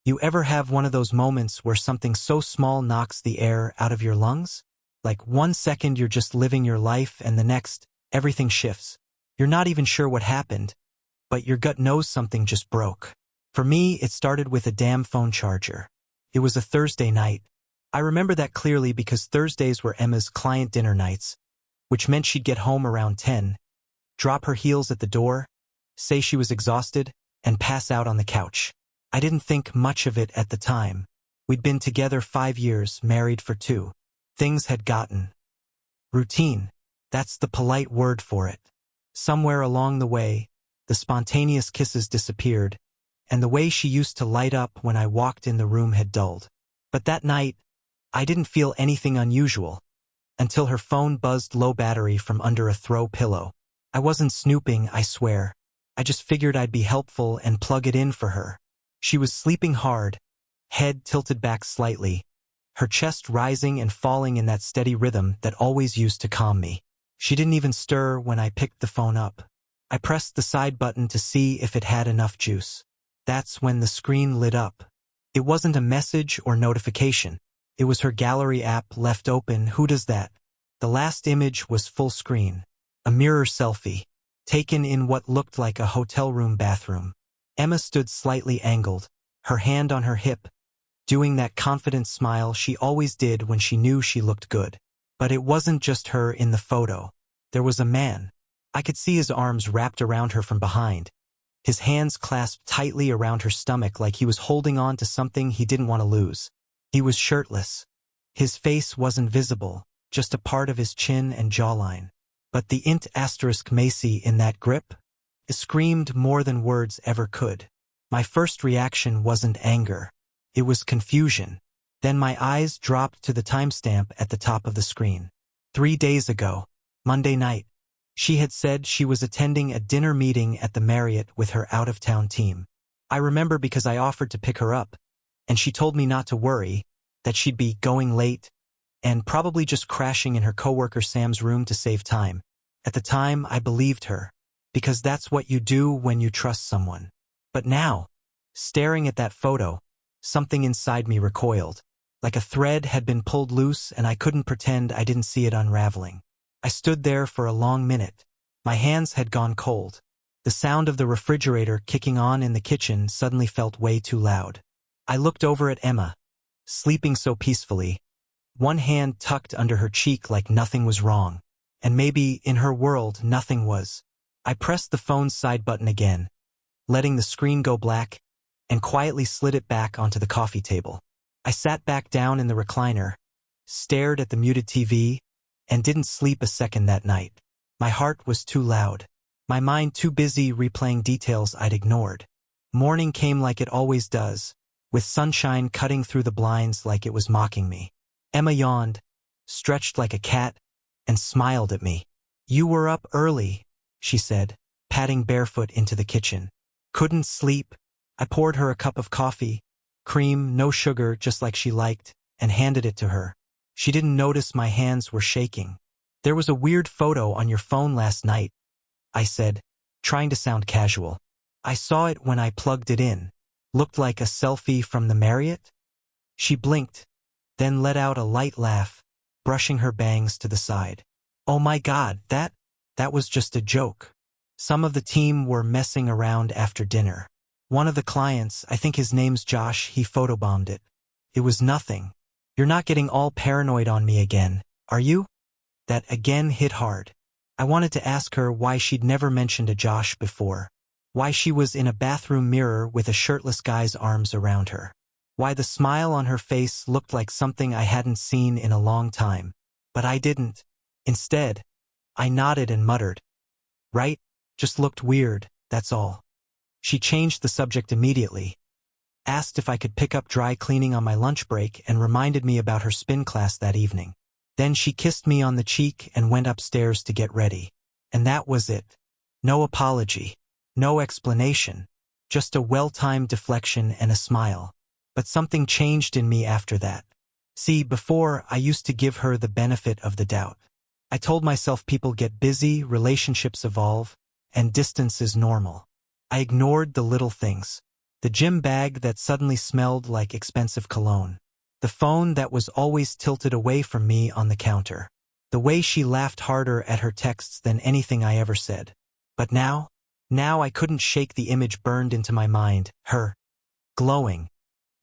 You ever have one of those moments where something so small knocks the air out of your lungs? Like 1 second you're just living your life and the next, everything shifts. You're not even sure what happened, but your gut knows something just broke. For me, it started with a damn phone charger. It was a Thursday night. I remember that clearly because Thursdays were Emma's client dinner nights, which meant she'd get home around 10, drop her heels at the door, say she was exhausted, and pass out on the couch. I didn't think much of it at the time. We'd been together 5 years, married for 2. Things had gotten routine. That's the polite word for it. Somewhere along the way, the spontaneous kisses disappeared, and the way she used to light up when I walked in the room had dulled. But that night, I didn't feel anything unusual, until her phone buzzed low battery from under a throw pillow. I wasn't snooping, I swear. I just figured I'd be helpful and plug it in for her. She was sleeping hard, head tilted back slightly, her chest rising and falling in that steady rhythm that always used to calm me. She didn't even stir when I picked the phone up. I pressed the side button to see if it had enough juice. That's when the screen lit up. It wasn't a message or notification. It was her gallery app left open. Who does that? The last image was full screen. A mirror selfie, taken in what looked like a hotel room bathroom. Emma stood slightly angled, her hand on her hip, doing that confident smile she always did when she knew she looked good. But it wasn't just her in the photo. There was a man. I could see his arms wrapped around her from behind, his hands clasped tightly around her stomach like he was holding on to something he didn't want to lose. He was shirtless. His face wasn't visible, just a part of his chin and jawline. But the int asterisk Macy in that grip? It screamed more than words ever could. My first reaction wasn't anger. It was confusion. Then my eyes dropped to the timestamp at the top of the screen. 3 days ago, Monday night, she had said she was attending a dinner meeting at the Marriott with her out-of-town team. I remember because I offered to pick her up, and she told me not to worry, that she'd be going late, and probably just crashing in her coworker Sam's room to save time. At the time, I believed her, because that's what you do when you trust someone. But now, staring at that photo, something inside me recoiled. Like a thread had been pulled loose and I couldn't pretend I didn't see it unraveling. I stood there for a long minute. My hands had gone cold. The sound of the refrigerator kicking on in the kitchen suddenly felt way too loud. I looked over at Emma, sleeping so peacefully, one hand tucked under her cheek like nothing was wrong. And maybe, in her world, nothing was. I pressed the phone's side button again, letting the screen go black, and quietly slid it back onto the coffee table. I sat back down in the recliner, stared at the muted TV, and didn't sleep a second that night. My heart was too loud, my mind too busy replaying details I'd ignored. Morning came like it always does, with sunshine cutting through the blinds like it was mocking me. Emma yawned, stretched like a cat, and smiled at me. "You were up early," she said, padding barefoot into the kitchen. "Couldn't sleep." I poured her a cup of coffee, cream, no sugar, just like she liked, and handed it to her. She didn't notice my hands were shaking. "There was a weird photo on your phone last night," I said, trying to sound casual. "I saw it when I plugged it in. Looked like a selfie from the Marriott?" She blinked, then let out a light laugh, brushing her bangs to the side. "Oh my God, that was just a joke. Some of the team were messing around after dinner. One of the clients, I think his name's Josh, he photobombed it. It was nothing. You're not getting all paranoid on me again, are you?" That again hit hard. I wanted to ask her why she'd never mentioned a Josh before. Why she was in a bathroom mirror with a shirtless guy's arms around her. Why the smile on her face looked like something I hadn't seen in a long time. But I didn't. Instead, I nodded and muttered, "Right? Just looked weird, that's all." She changed the subject immediately, asked if I could pick up dry cleaning on my lunch break and reminded me about her spin class that evening. Then she kissed me on the cheek and went upstairs to get ready. And that was it. No apology. No explanation. Just a well-timed deflection and a smile. But something changed in me after that. See, before, I used to give her the benefit of the doubt. I told myself people get busy, relationships evolve, and distance is normal. I ignored the little things. The gym bag that suddenly smelled like expensive cologne. The phone that was always tilted away from me on the counter. The way she laughed harder at her texts than anything I ever said. But now I couldn't shake the image burned into my mind, her, glowing,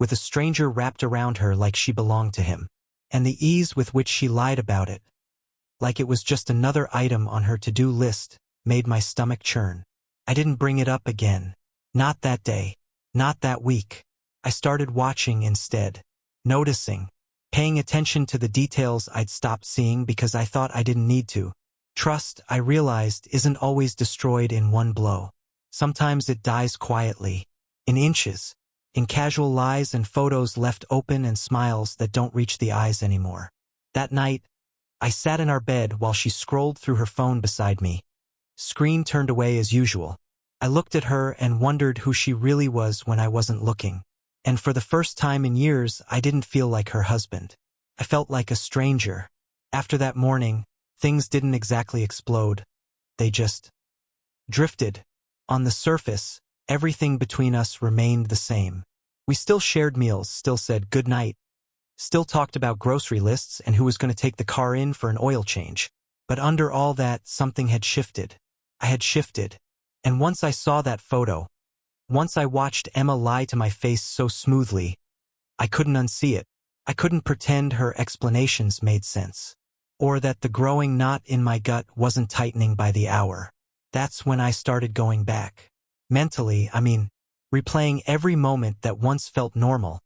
with a stranger wrapped around her like she belonged to him. And the ease with which she lied about it, like it was just another item on her to-do list, made my stomach churn. I didn't bring it up again. Not that day. Not that week. I started watching instead. Noticing. Paying attention to the details I'd stopped seeing because I thought I didn't need to. Trust, I realized, isn't always destroyed in one blow. Sometimes it dies quietly. In inches. In casual lies and photos left open and smiles that don't reach the eyes anymore. That night, I sat in our bed while she scrolled through her phone beside me. Screen turned away as usual. I looked at her and wondered who she really was when I wasn't looking. And for the first time in years, I didn't feel like her husband. I felt like a stranger. After that morning, things didn't exactly explode. They just drifted. On the surface, everything between us remained the same. We still shared meals, still said good night, still talked about grocery lists and who was going to take the car in for an oil change. But under all that, something had shifted. I had shifted. And once I saw that photo, once I watched Emma lie to my face so smoothly, I couldn't unsee it. I couldn't pretend her explanations made sense. Or that the growing knot in my gut wasn't tightening by the hour. That's when I started going back. Mentally, replaying every moment that once felt normal,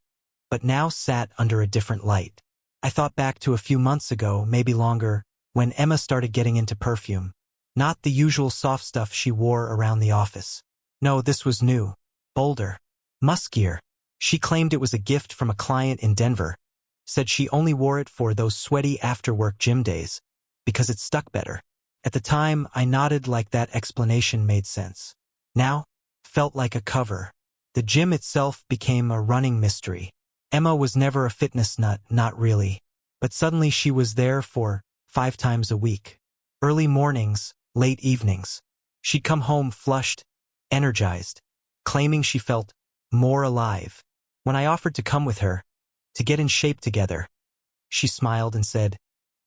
but now sat under a different light. I thought back to a few months ago, maybe longer, when Emma started getting into perfume. Not the usual soft stuff she wore around the office. No, this was new, bolder, muskier. She claimed it was a gift from a client in Denver, said she only wore it for those sweaty after-work gym days, because it stuck better. At the time, I nodded like that explanation made sense. Now, felt like a cover. The gym itself became a running mystery. Emma was never a fitness nut, not really. But suddenly she was there for 5 times a week. Early mornings, late evenings. She'd come home flushed, energized, claiming she felt more alive. When I offered to come with her, to get in shape together, she smiled and said,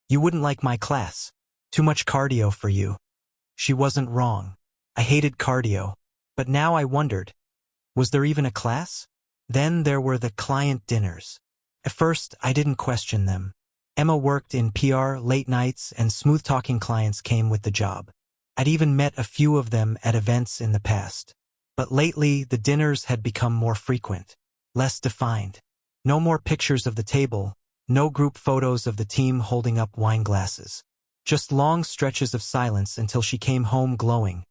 "You wouldn't like my class. Too much cardio for you." She wasn't wrong. I hated cardio. But now I wondered, was there even a class? Then there were the client dinners. At first, I didn't question them. Emma worked in PR late nights and smooth-talking clients came with the job. I'd even met a few of them at events in the past. But lately, the dinners had become more frequent, less defined. No more pictures of the table, no group photos of the team holding up wine glasses. Just long stretches of silence until she came home glowing.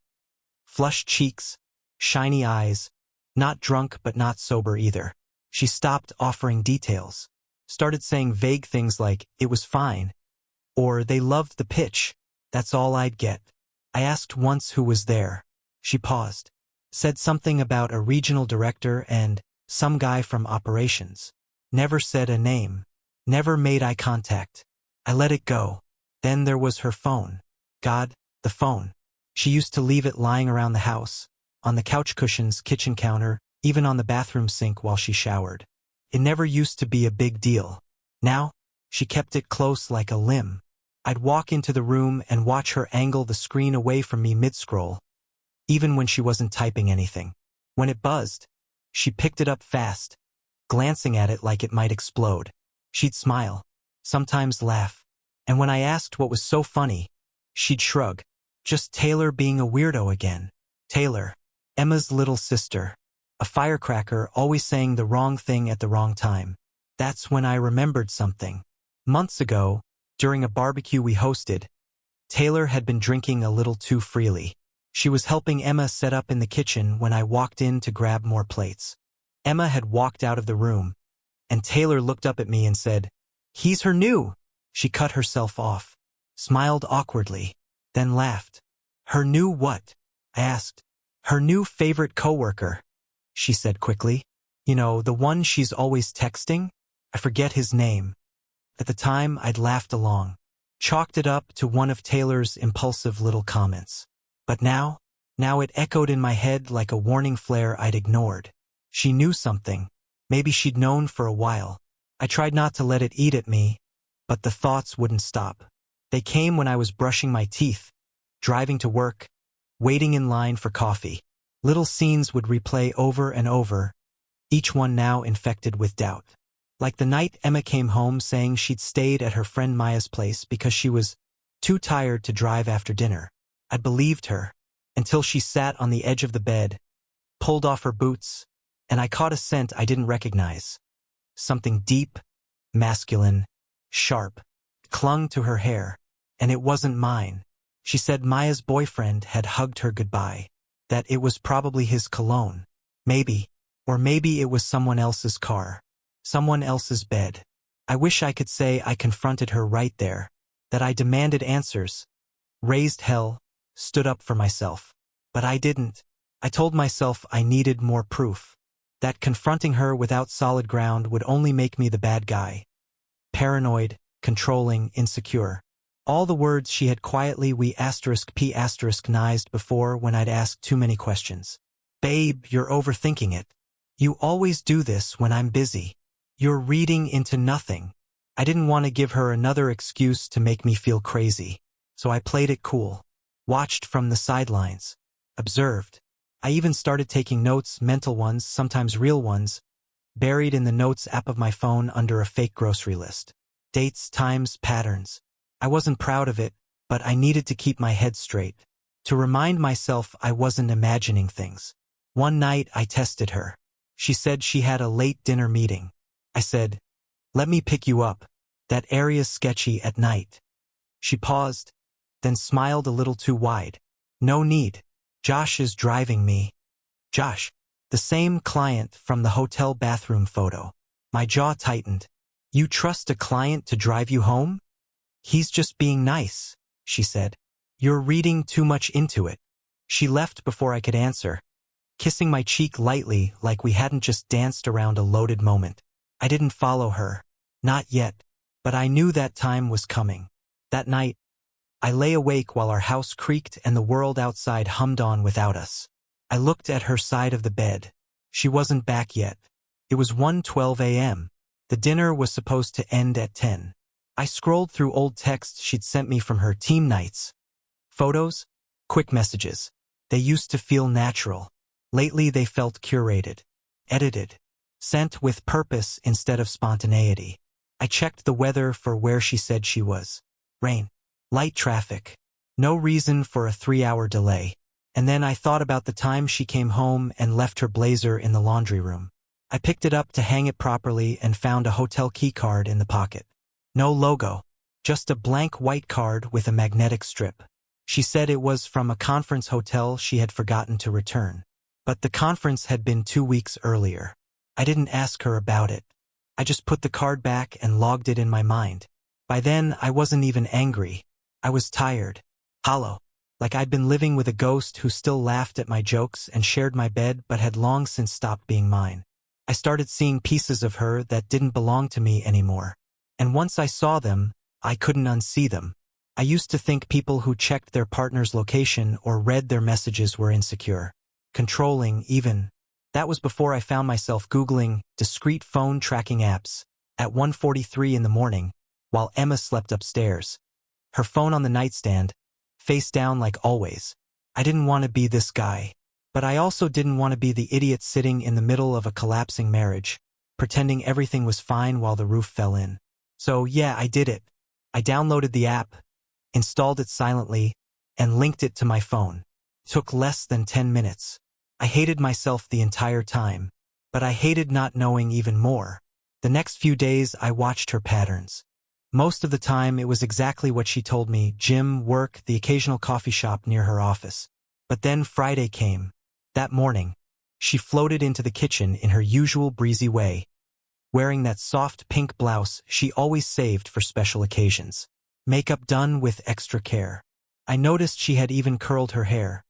Flushed cheeks, shiny eyes, not drunk but not sober either. She stopped offering details, started saying vague things like, "It was fine," or "They loved the pitch." That's all I'd get. I asked once who was there. She paused, said something about a regional director and some guy from operations. Never said a name, never made eye contact. I let it go. Then there was her phone. God, the phone. She used to leave it lying around the house, on the couch cushions, kitchen counter, even on the bathroom sink while she showered. It never used to be a big deal. Now, she kept it close like a limb. I'd walk into the room and watch her angle the screen away from me mid-scroll, even when she wasn't typing anything. When it buzzed, she picked it up fast, glancing at it like it might explode. She'd smile, sometimes laugh, and when I asked what was so funny, she'd shrug. Just Taylor being a weirdo again. Taylor, Emma's little sister. A firecracker always saying the wrong thing at the wrong time. That's when I remembered something. Months ago, during a barbecue we hosted, Taylor had been drinking a little too freely. She was helping Emma set up in the kitchen when I walked in to grab more plates. Emma had walked out of the room, and Taylor looked up at me and said, "He's her new." She cut herself off, smiled awkwardly, then laughed. "Her new what?" I asked. "Her new favorite coworker," she said quickly. "You know, the one she's always texting? I forget his name." At the time, I'd laughed along, chalked it up to one of Taylor's impulsive little comments. But now it echoed in my head like a warning flare I'd ignored. She knew something. Maybe she'd known for a while. I tried not to let it eat at me, but the thoughts wouldn't stop. They came when I was brushing my teeth, driving to work, waiting in line for coffee. Little scenes would replay over and over, each one now infected with doubt. Like the night Emma came home saying she'd stayed at her friend Maya's place because she was too tired to drive after dinner. I believed her, until she sat on the edge of the bed, pulled off her boots, and I caught a scent I didn't recognize. Something deep, masculine, sharp, clung to her hair, and it wasn't mine. She said Maya's boyfriend had hugged her goodbye, that it was probably his cologne. Maybe, or maybe it was someone else's car, someone else's bed. I wish I could say I confronted her right there, that I demanded answers, raised hell, stood up for myself. But I didn't. I told myself I needed more proof, that confronting her without solid ground would only make me the bad guy. Paranoid, controlling, insecure. All the words she had quietly nized before when I'd asked too many questions. Babe, you're overthinking it. You always do this when I'm busy. You're reading into nothing. I didn't want to give her another excuse to make me feel crazy, so I played it cool. Watched from the sidelines. Observed. I even started taking notes, mental ones, sometimes real ones, buried in the notes app of my phone under a fake grocery list. Dates, times, patterns. I wasn't proud of it, but I needed to keep my head straight, to remind myself I wasn't imagining things. One night I tested her. She said she had a late dinner meeting. I said, "Let me pick you up. That area's sketchy at night." She paused, then smiled a little too wide. "No need. Josh is driving me." Josh, the same client from the hotel bathroom photo. My jaw tightened. "You trust a client to drive you home?" "He's just being nice," she said. "You're reading too much into it." She left before I could answer, kissing my cheek lightly like we hadn't just danced around a loaded moment. I didn't follow her. Not yet. But I knew that time was coming. That night, I lay awake while our house creaked and the world outside hummed on without us. I looked at her side of the bed. She wasn't back yet. It was 1:12 a.m. The dinner was supposed to end at 10. I scrolled through old texts she'd sent me from her team nights. Photos, quick messages. They used to feel natural. Lately they felt curated, edited, sent with purpose instead of spontaneity. I checked the weather for where she said she was. Rain. Light traffic. No reason for a 3-hour delay. And then I thought about the time she came home and left her blazer in the laundry room. I picked it up to hang it properly and found a hotel key card in the pocket. No logo. Just a blank white card with a magnetic strip. She said it was from a conference hotel she had forgotten to return. But the conference had been 2 weeks earlier. I didn't ask her about it. I just put the card back and logged it in my mind. By then, I wasn't even angry. I was tired. Hollow. Like I'd been living with a ghost who still laughed at my jokes and shared my bed but had long since stopped being mine. I started seeing pieces of her that didn't belong to me anymore. And once I saw them, I couldn't unsee them. I used to think people who checked their partner's location or read their messages were insecure. Controlling, even. That was before I found myself Googling discrete phone tracking apps at 1:43 in the morning while Emma slept upstairs. Her phone on the nightstand, face down like always. I didn't want to be this guy. But I also didn't want to be the idiot sitting in the middle of a collapsing marriage, pretending everything was fine while the roof fell in. So yeah, I did it. I downloaded the app, installed it silently, and linked it to my phone. Took less than 10 minutes. I hated myself the entire time, but I hated not knowing even more. The next few days I watched her patterns. Most of the time it was exactly what she told me: gym, work, the occasional coffee shop near her office. But then Friday came. That morning, she floated into the kitchen in her usual breezy way, wearing that soft pink blouse she always saved for special occasions. Makeup done with extra care. I noticed she had even curled her hair,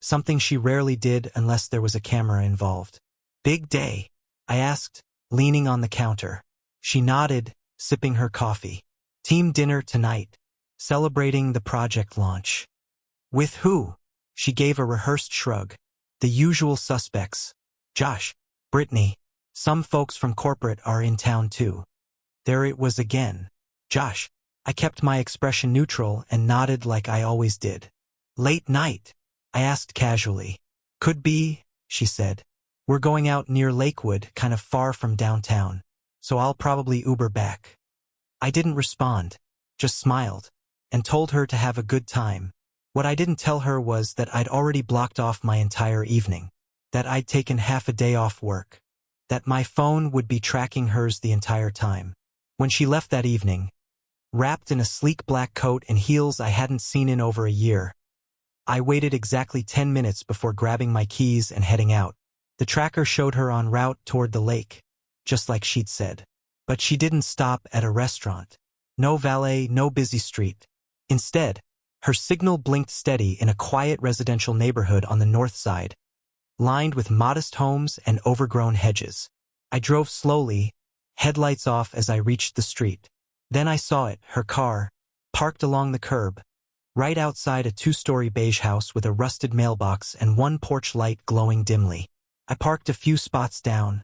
something she rarely did unless there was a camera involved. "Big day?" I asked, leaning on the counter. She nodded, sipping her coffee. "Team dinner tonight. Celebrating the project launch." "With who?" She gave a rehearsed shrug. "The usual suspects. Josh, Brittany, some folks from corporate are in town too. There it was again. Josh. I kept my expression neutral and nodded like I always did. Late night? I asked casually. Could be, she said. We're going out near Lakewood, kind of far from downtown, so I'll probably Uber back. I didn't respond, just smiled, and told her to have a good time. What I didn't tell her was that I'd already blocked off my entire evening, that I'd taken half a day off work, that my phone would be tracking hers the entire time. When she left that evening, wrapped in a sleek black coat and heels I hadn't seen in over a year, I waited exactly 10 minutes before grabbing my keys and heading out. The tracker showed her en route toward the lake, just like she'd said. But she didn't stop at a restaurant. No valet, no busy street. Instead, her signal blinked steady in a quiet residential neighborhood on the north side, lined with modest homes and overgrown hedges. I drove slowly, headlights off as I reached the street. Then I saw it, her car, parked along the curb, right outside a two-story beige house with a rusted mailbox and one porch light glowing dimly. I parked a few spots down,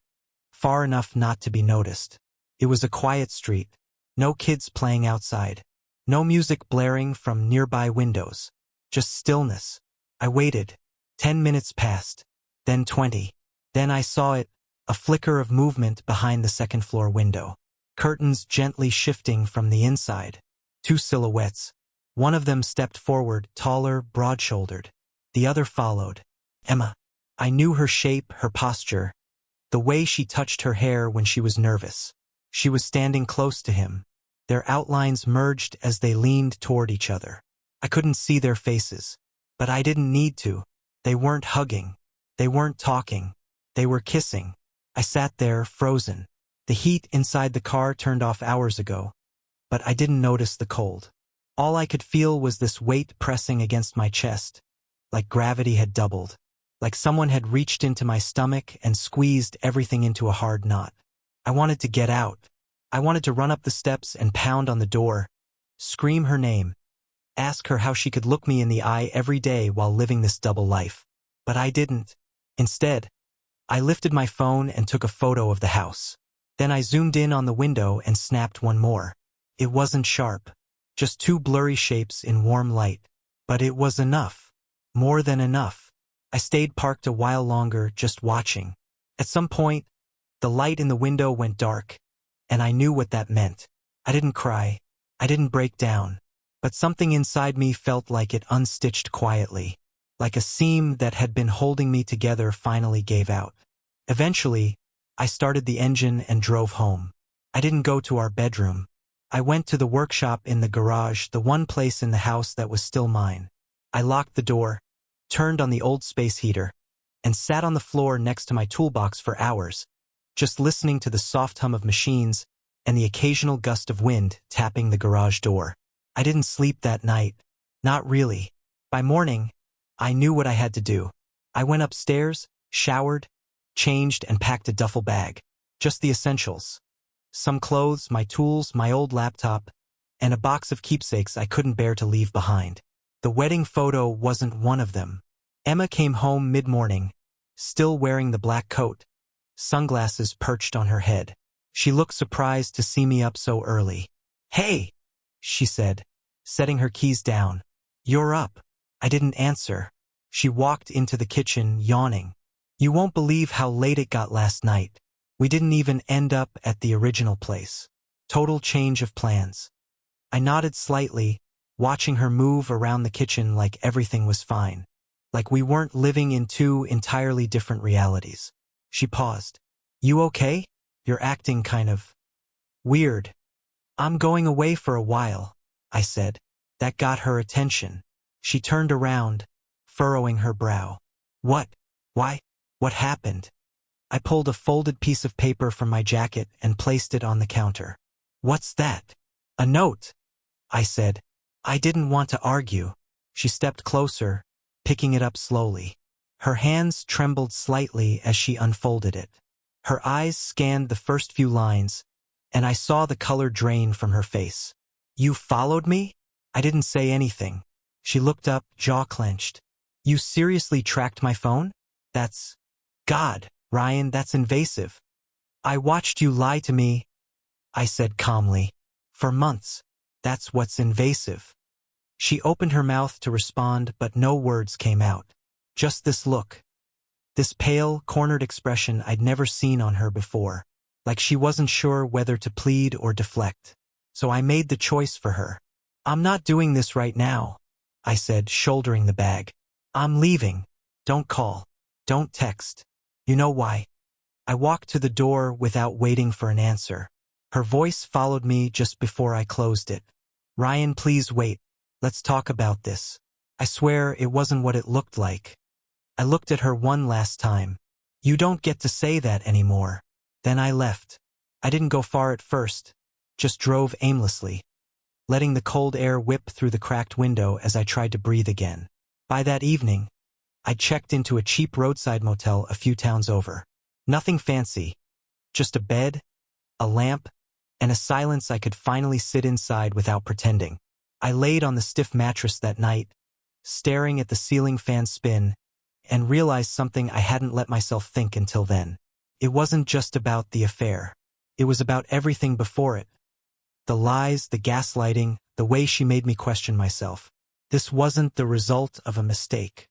far enough not to be noticed. It was a quiet street, no kids playing outside, no music blaring from nearby windows, just stillness. I waited. 10 minutes passed, then 20. Then I saw it, a flicker of movement behind the second-floor window. Curtains gently shifting from the inside. Two silhouettes. One of them stepped forward, taller, broad-shouldered. The other followed. Emma. I knew her shape, her posture, the way she touched her hair when she was nervous. She was standing close to him. Their outlines merged as they leaned toward each other. I couldn't see their faces, but I didn't need to. They weren't hugging. They weren't talking. They were kissing. I sat there, frozen. The heat inside the car turned off hours ago, but I didn't notice the cold. All I could feel was this weight pressing against my chest, like gravity had doubled, like someone had reached into my stomach and squeezed everything into a hard knot. I wanted to get out. I wanted to run up the steps and pound on the door, scream her name, ask her how she could look me in the eye every day while living this double life. But I didn't. Instead, I lifted my phone and took a photo of the house. Then I zoomed in on the window and snapped one more. It wasn't sharp, just two blurry shapes in warm light. But it was enough. More than enough. I stayed parked a while longer, just watching. At some point, the light in the window went dark, and I knew what that meant. I didn't cry. I didn't break down. But something inside me felt like it unstitched quietly, like a seam that had been holding me together finally gave out. Eventually, I started the engine and drove home. I didn't go to our bedroom. I went to the workshop in the garage, the one place in the house that was still mine. I locked the door, turned on the old space heater, and sat on the floor next to my toolbox for hours, just listening to the soft hum of machines and the occasional gust of wind tapping the garage door. I didn't sleep that night. Not really. By morning, I knew what I had to do. I went upstairs, showered, changed, and packed a duffel bag. Just the essentials. Some clothes, my tools, my old laptop, and a box of keepsakes I couldn't bear to leave behind. The wedding photo wasn't one of them. Emma came home mid-morning, still wearing the black coat, sunglasses perched on her head. She looked surprised to see me up so early. "Hey," she said, setting her keys down. "You're up." I didn't answer. She walked into the kitchen, yawning. "You won't believe how late it got last night. We didn't even end up at the original place. Total change of plans." I nodded slightly, watching her move around the kitchen like everything was fine, like we weren't living in two entirely different realities. She paused. "You okay? You're acting kind of weird." "I'm going away for a while," I said. That got her attention. She turned around, furrowing her brow. "What? Why? What happened?" I pulled a folded piece of paper from my jacket and placed it on the counter. "What's that?" "A note," I said. I didn't want to argue. She stepped closer, picking it up slowly. Her hands trembled slightly as she unfolded it. Her eyes scanned the first few lines, and I saw the color drain from her face. "You followed me?" I didn't say anything. She looked up, jaw clenched. "You seriously tracked my phone?" "That's... God," Ryan, that's invasive. I watched you lie to me, I said calmly. For months. That's what's invasive. She opened her mouth to respond, but no words came out. Just this look. This pale, cornered expression I'd never seen on her before. Like she wasn't sure whether to plead or deflect. So I made the choice for her. I'm not doing this right now, I said, shouldering the bag. I'm leaving. Don't call. Don't text. You know why? I walked to the door without waiting for an answer. Her voice followed me just before I closed it. Ryan, please wait. Let's talk about this. I swear it wasn't what it looked like. I looked at her one last time. You don't get to say that anymore. Then I left. I didn't go far at first, just drove aimlessly, letting the cold air whip through the cracked window as I tried to breathe again. By that evening, I checked into a cheap roadside motel a few towns over. Nothing fancy, just a bed, a lamp, and a silence I could finally sit inside without pretending. I laid on the stiff mattress that night, staring at the ceiling fan spin, and realized something I hadn't let myself think until then. It wasn't just about the affair. It was about everything before it. The lies, the gaslighting, the way she made me question myself. This wasn't the result of a mistake.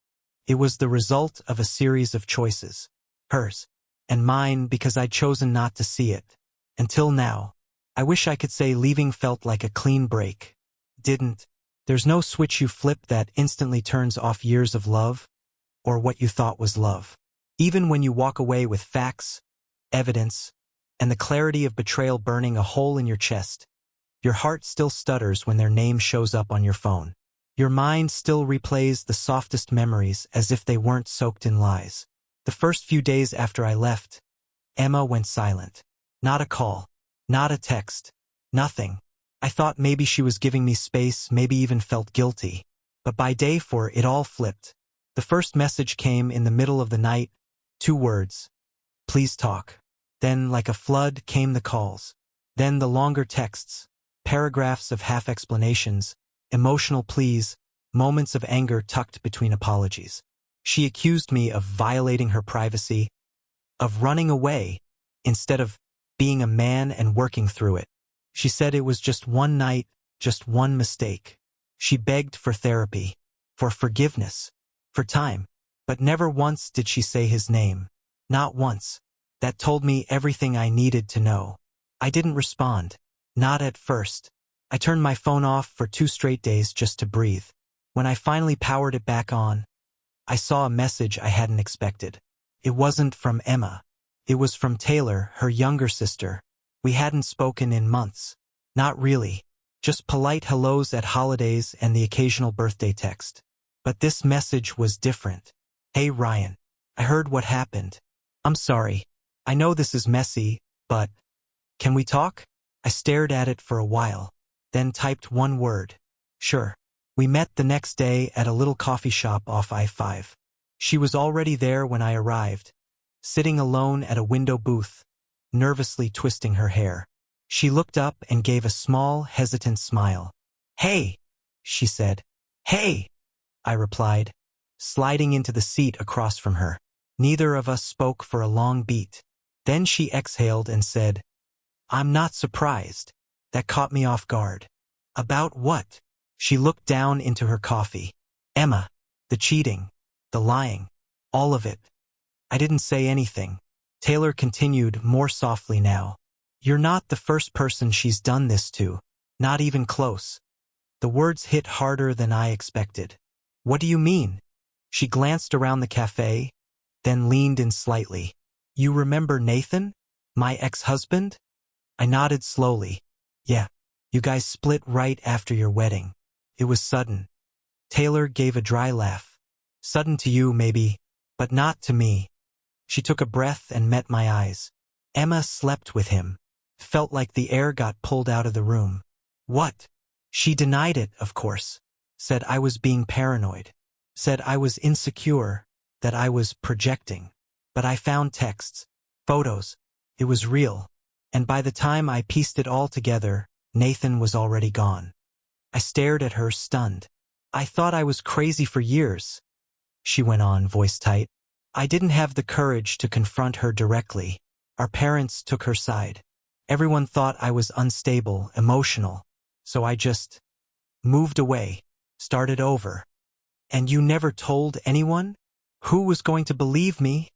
It was the result of a series of choices. Hers and mine, because I'd chosen not to see it. Until now. I wish I could say leaving felt like a clean break. Didn't. There's no switch you flip that instantly turns off years of love, or what you thought was love. Even when you walk away with facts, evidence, and the clarity of betrayal burning a hole in your chest, your heart still stutters when their name shows up on your phone. Your mind still replays the softest memories as if they weren't soaked in lies. The first few days after I left, Emma went silent. Not a call. Not a text. Nothing. I thought maybe she was giving me space, maybe even felt guilty. But by day 4, it all flipped. The first message came in the middle of the night, 2 words. Please talk. Then, like a flood, came the calls. Then the longer texts, paragraphs of half-explanations, emotional pleas, moments of anger tucked between apologies. She accused me of violating her privacy, of running away, instead of being a man and working through it. She said it was just one night, just one mistake. She begged for therapy, for forgiveness, for time. But never once did she say his name. Not once. That told me everything I needed to know. I didn't respond. Not at first. I turned my phone off for 2 straight days just to breathe. When I finally powered it back on, I saw a message I hadn't expected. It wasn't from Emma. It was from Taylor, her younger sister. We hadn't spoken in months. Not really. Just polite hellos at holidays and the occasional birthday text. But this message was different. Hey Ryan, I heard what happened. I'm sorry. I know this is messy, but can we talk? I stared at it for a while, then typed one word. Sure. We met the next day at a little coffee shop off I-5. She was already there when I arrived, sitting alone at a window booth, nervously twisting her hair. She looked up and gave a small, hesitant smile. Hey, she said. Hey, I replied, sliding into the seat across from her. Neither of us spoke for a long beat. Then she exhaled and said, I'm not surprised. That caught me off guard. About what? She looked down into her coffee. Emma, the cheating, the lying, all of it. I didn't say anything. Taylor continued, more softly now. You're not the first person she's done this to. Not even close. The words hit harder than I expected. What do you mean? She glanced around the cafe, then leaned in slightly. You remember Nathan? My ex-husband? I nodded slowly. Yeah. You guys split right after your wedding. It was sudden. Taylor gave a dry laugh. Sudden to you, maybe, but not to me. She took a breath and met my eyes. Emma slept with him. Felt like the air got pulled out of the room. What? She denied it, of course. Said I was being paranoid. Said I was insecure, that I was projecting. But I found texts, photos. It was real. And by the time I pieced it all together, Nathan was already gone. I stared at her, stunned. I thought I was crazy for years. She went on, voice tight. I didn't have the courage to confront her directly. Our parents took her side. Everyone thought I was unstable, emotional. So I just moved away, started over. And you never told anyone? Who was going to believe me?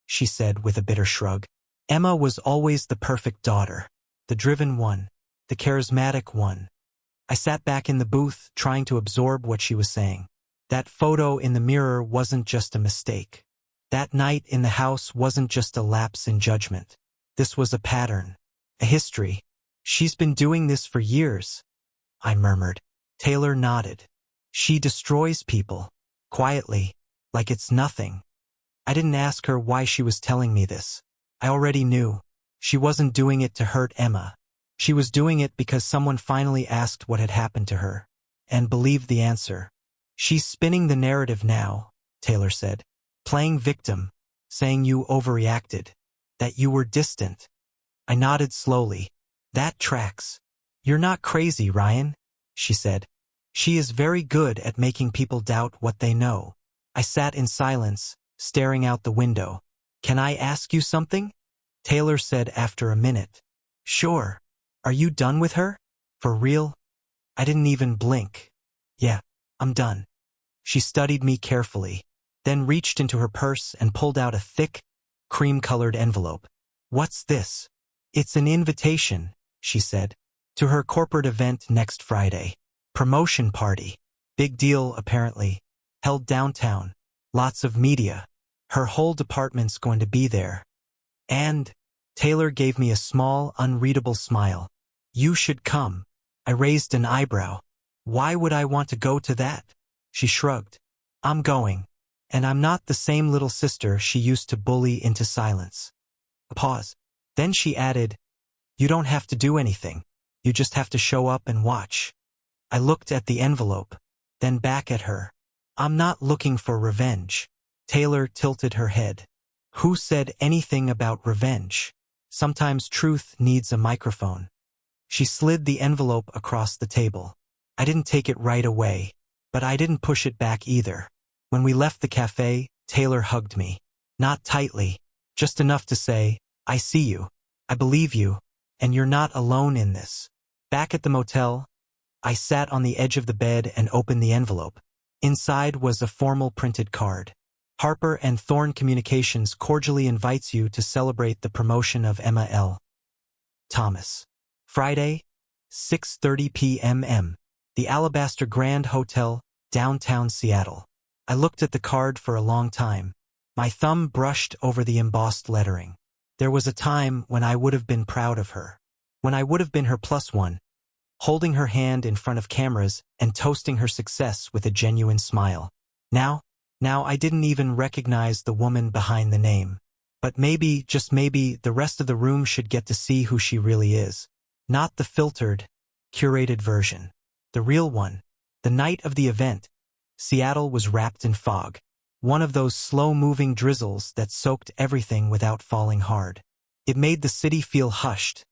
She said with a bitter shrug. Emma was always the perfect daughter, the driven one, the charismatic one. I sat back in the booth, trying to absorb what she was saying. That photo in the mirror wasn't just a mistake. That night in the house wasn't just a lapse in judgment. This was a pattern, a history. She's been doing this for years, I murmured. Taylor nodded. She destroys people, quietly, like it's nothing. I didn't ask her why she was telling me this. I already knew. She wasn't doing it to hurt Emma. She was doing it because someone finally asked what had happened to her, and believed the answer. She's spinning the narrative now, Taylor said. Playing victim, saying you overreacted, that you were distant. I nodded slowly. That tracks. You're not crazy, Ryan, she said. She is very good at making people doubt what they know. I sat in silence, staring out the window. Can I ask you something? Taylor said after a minute. Sure. Are you done with her? For real? I didn't even blink. Yeah, I'm done. She studied me carefully, then reached into her purse and pulled out a thick, cream-colored envelope. What's this? It's an invitation, she said, to her corporate event next Friday. Promotion party. Big deal, apparently. Held downtown. Lots of media. Her whole department's going to be there. And Taylor gave me a small, unreadable smile. You should come. I raised an eyebrow. Why would I want to go to that? She shrugged. I'm going. And I'm not the same little sister she used to bully into silence. A pause. Then she added, you don't have to do anything. You just have to show up and watch. I looked at the envelope, then back at her. I'm not looking for revenge. Taylor tilted her head. Who said anything about revenge? Sometimes truth needs a microphone. She slid the envelope across the table. I didn't take it right away, but I didn't push it back either. When we left the cafe, Taylor hugged me. Not tightly, just enough to say, I see you, I believe you, and you're not alone in this. Back at the motel, I sat on the edge of the bed and opened the envelope. Inside was a formal printed card. Harper and Thorne Communications cordially invites you to celebrate the promotion of Emma L. Thomas. Friday, 6:30 p.m. The Alabaster Grand Hotel, downtown Seattle. I looked at the card for a long time. My thumb brushed over the embossed lettering. There was a time when I would have been proud of her. When I would have been her plus one, holding her hand in front of cameras and toasting her success with a genuine smile. Now I didn't even recognize the woman behind the name. But maybe, just maybe, the rest of the room should get to see who she really is. Not the filtered, curated version. The real one. The night of the event, Seattle was wrapped in fog. One of those slow-moving drizzles that soaked everything without falling hard. It made the city feel hushed,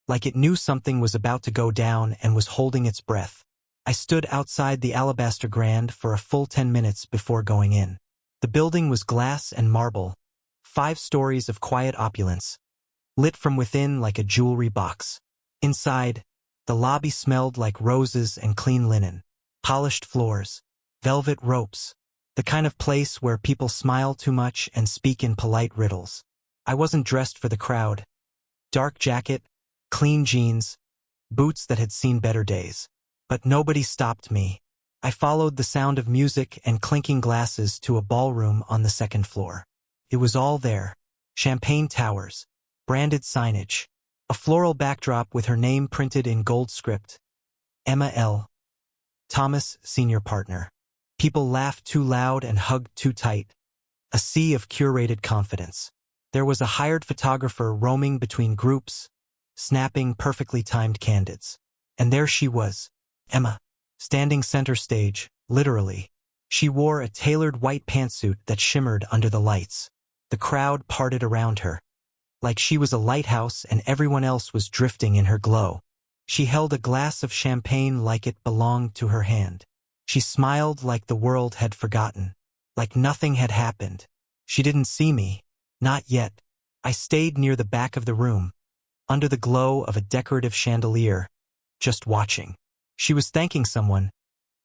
like it knew something was about to go down and was holding its breath. I stood outside the Alabaster Grand for a full 10 minutes before going in. The building was glass and marble, 5 stories of quiet opulence, lit from within like a jewelry box. Inside, the lobby smelled like roses and clean linen, polished floors, velvet ropes, the kind of place where people smile too much and speak in polite riddles. I wasn't dressed for the crowd. Dark jacket, clean jeans, boots that had seen better days. But nobody stopped me. I followed the sound of music and clinking glasses to a ballroom on the 2nd floor. It was all there. Champagne towers, branded signage, a floral backdrop with her name printed in gold script. Emma L. Thomas, senior partner. People laughed too loud and hugged too tight. A sea of curated confidence. There was a hired photographer roaming between groups, snapping perfectly timed candids. And there she was, Emma, standing center stage, literally. She wore a tailored white pantsuit that shimmered under the lights. The crowd parted around her, like she was a lighthouse and everyone else was drifting in her glow. She held a glass of champagne like it belonged to her hand. She smiled like the world had forgotten, like nothing had happened. She didn't see me. Not yet. I stayed near the back of the room, under the glow of a decorative chandelier, just watching. She was thanking someone,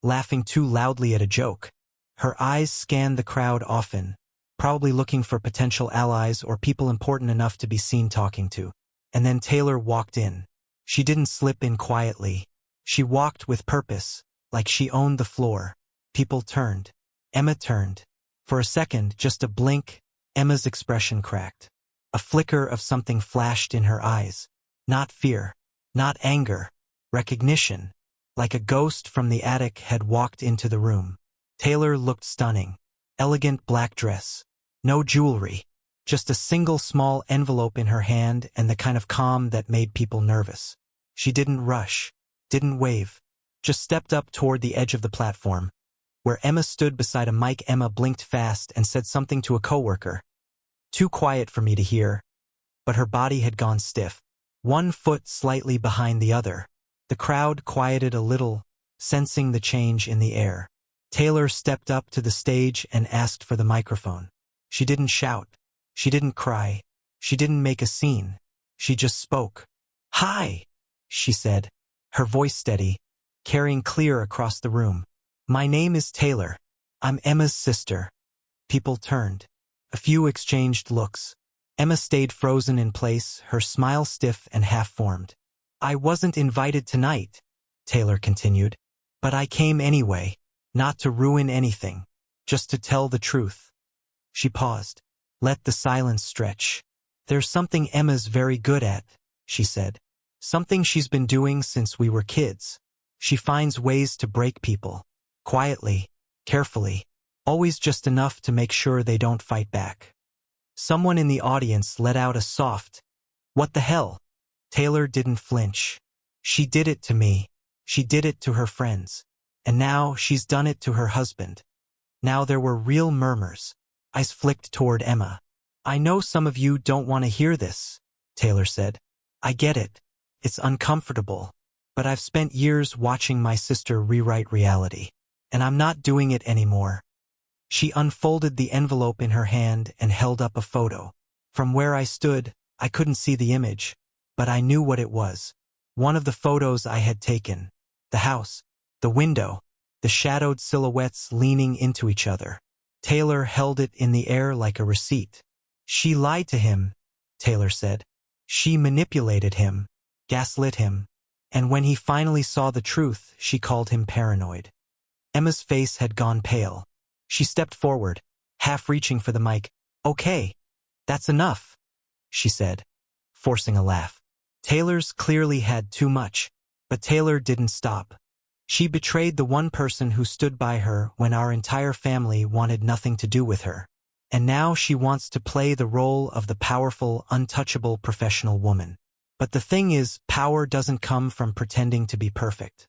laughing too loudly at a joke. Her eyes scanned the crowd often, probably looking for potential allies or people important enough to be seen talking to. And then Taylor walked in. She didn't slip in quietly. She walked with purpose, like she owned the floor. People turned. Emma turned. For a second, just a blink, Emma's expression cracked. A flicker of something flashed in her eyes. Not fear. Not anger. Recognition. Like a ghost from the attic had walked into the room. Taylor looked stunning. Elegant black dress. No jewelry. Just a single small envelope in her hand and the kind of calm that made people nervous. She didn't rush. Didn't wave. Just stepped up toward the edge of the platform. Where Emma stood beside a mic, Emma blinked fast and said something to a coworker. Too quiet for me to hear. But her body had gone stiff. One foot slightly behind the other. The crowd quieted a little, sensing the change in the air. Taylor stepped up to the stage and asked for the microphone. She didn't shout. She didn't cry. She didn't make a scene. She just spoke. "Hi," she said, her voice steady, carrying clear across the room. "My name is Taylor. I'm Emma's sister." People turned. A few exchanged looks. Emma stayed frozen in place, her smile stiff and half-formed. "I wasn't invited tonight," Taylor continued. "But I came anyway, not to ruin anything, just to tell the truth." She paused. Let the silence stretch. "There's something Emma's very good at," she said. "Something she's been doing since we were kids. She finds ways to break people. Quietly, carefully, always just enough to make sure they don't fight back." Someone in the audience let out a soft, "What the hell?" Taylor didn't flinch. "She did it to me. She did it to her friends. And now she's done it to her husband." Now there were real murmurs. Eyes flicked toward Emma. "I know some of you don't want to hear this," Taylor said. "I get it. It's uncomfortable. But I've spent years watching my sister rewrite reality. And I'm not doing it anymore." She unfolded the envelope in her hand and held up a photo. From where I stood, I couldn't see the image, but I knew what it was. One of the photos I had taken. The house, the window, the shadowed silhouettes leaning into each other. Taylor held it in the air like a receipt. "She lied to him," Taylor said. "She manipulated him, gaslit him. And when he finally saw the truth, she called him paranoid." Emma's face had gone pale. She stepped forward, half reaching for the mic. "Okay, that's enough," she said, forcing a laugh. Taylor's clearly had too much, but Taylor didn't stop. She betrayed the one person who stood by her when our entire family wanted nothing to do with her. And now she wants to play the role of the powerful, untouchable professional woman. But the thing is, power doesn't come from pretending to be perfect.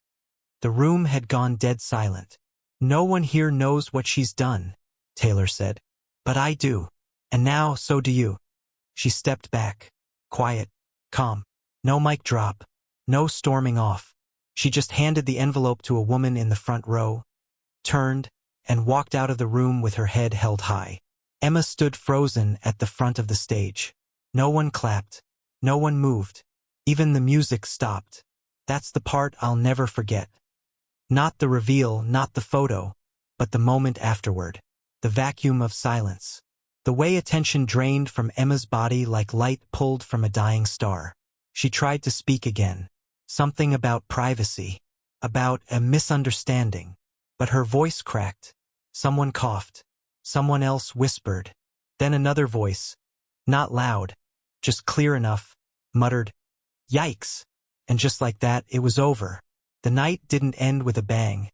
The room had gone dead silent. "No one here knows what she's done," Taylor said. "But I do. And now so do you." She stepped back. Quiet. Calm. No mic drop. No storming off. She just handed the envelope to a woman in the front row, turned, and walked out of the room with her head held high. Emma stood frozen at the front of the stage. No one clapped. No one moved. Even the music stopped. That's the part I'll never forget. Not the reveal, not the photo, but the moment afterward. The vacuum of silence. The way attention drained from Emma's body like light pulled from a dying star. She tried to speak again. Something about privacy. About a misunderstanding. But her voice cracked. Someone coughed. Someone else whispered. Then another voice. Not loud. Just clear enough. Muttered, "Yikes." And just like that, it was over. The night didn't end with a bang.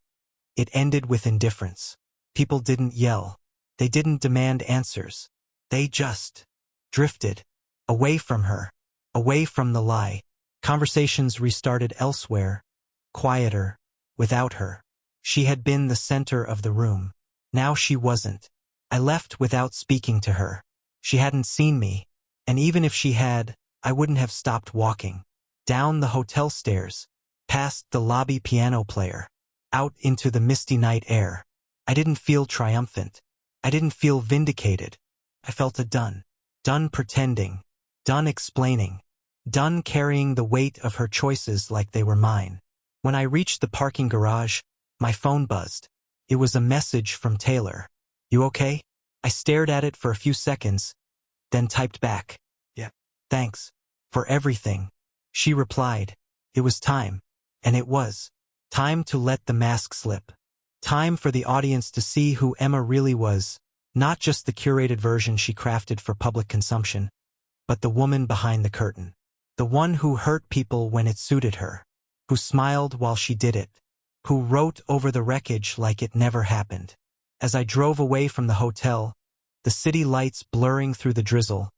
It ended with indifference. People didn't yell. They didn't demand answers. They just drifted. Away from her. Away from the lie. Conversations restarted elsewhere. Quieter. Without her. She had been the center of the room. Now she wasn't. I left without speaking to her. She hadn't seen me. And even if she had, I wouldn't have stopped walking. Down the hotel stairs. Past the lobby piano player. Out into the misty night air. I didn't feel triumphant. I didn't feel vindicated. I felt done. Done pretending. Done explaining. Done carrying the weight of her choices like they were mine. When I reached the parking garage, my phone buzzed. It was a message from Taylor. "You okay?" I stared at it for a few seconds, then typed back. "Yeah. Thanks. For everything." She replied. It was time. And it was. Time to let the mask slip. Time for the audience to see who Emma really was, not just the curated version she crafted for public consumption, but the woman behind the curtain. The one who hurt people when it suited her, who smiled while she did it, who wrote over the wreckage like it never happened. As I drove away from the hotel, the city lights blurring through the drizzle,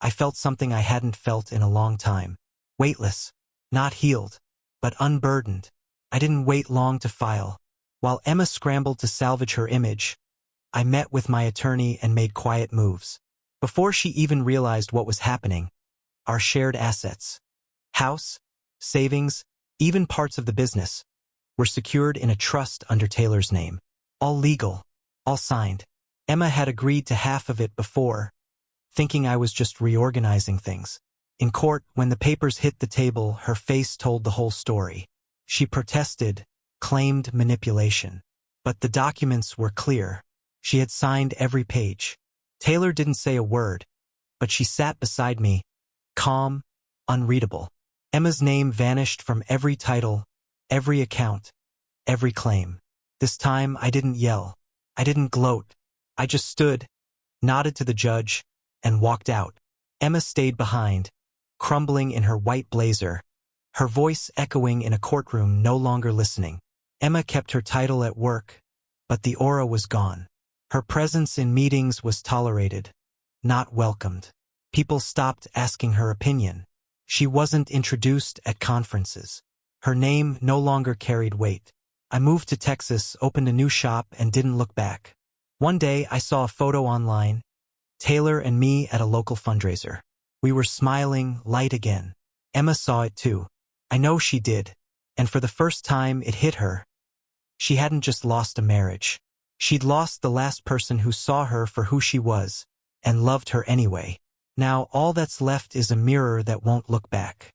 I felt something I hadn't felt in a long time. Weightless, not healed, but unburdened. I didn't wait long to file. While Emma scrambled to salvage her image, I met with my attorney and made quiet moves. Before she even realized what was happening, our shared assets, house, savings, even parts of the business, were secured in a trust under Taylor's name. All legal, all signed. Emma had agreed to half of it before, thinking I was just reorganizing things. In court, when the papers hit the table, her face told the whole story. She protested, claimed manipulation. But the documents were clear. She had signed every page. Taylor didn't say a word, but she sat beside me, calm, unreadable. Emma's name vanished from every title, every account, every claim. This time I didn't yell. I didn't gloat. I just stood, nodded to the judge, and walked out. Emma stayed behind, crumbling in her white blazer, her voice echoing in a courtroom no longer listening. Emma kept her title at work, but the aura was gone. Her presence in meetings was tolerated, not welcomed. People stopped asking her opinion. She wasn't introduced at conferences. Her name no longer carried weight. I moved to Texas, opened a new shop, and didn't look back. One day I saw a photo online, Taylor and me at a local fundraiser. We were smiling, light again. Emma saw it too. I know she did. And for the first time it hit her. She hadn't just lost a marriage. She'd lost the last person who saw her for who she was, and loved her anyway. Now all that's left is a mirror that won't look back.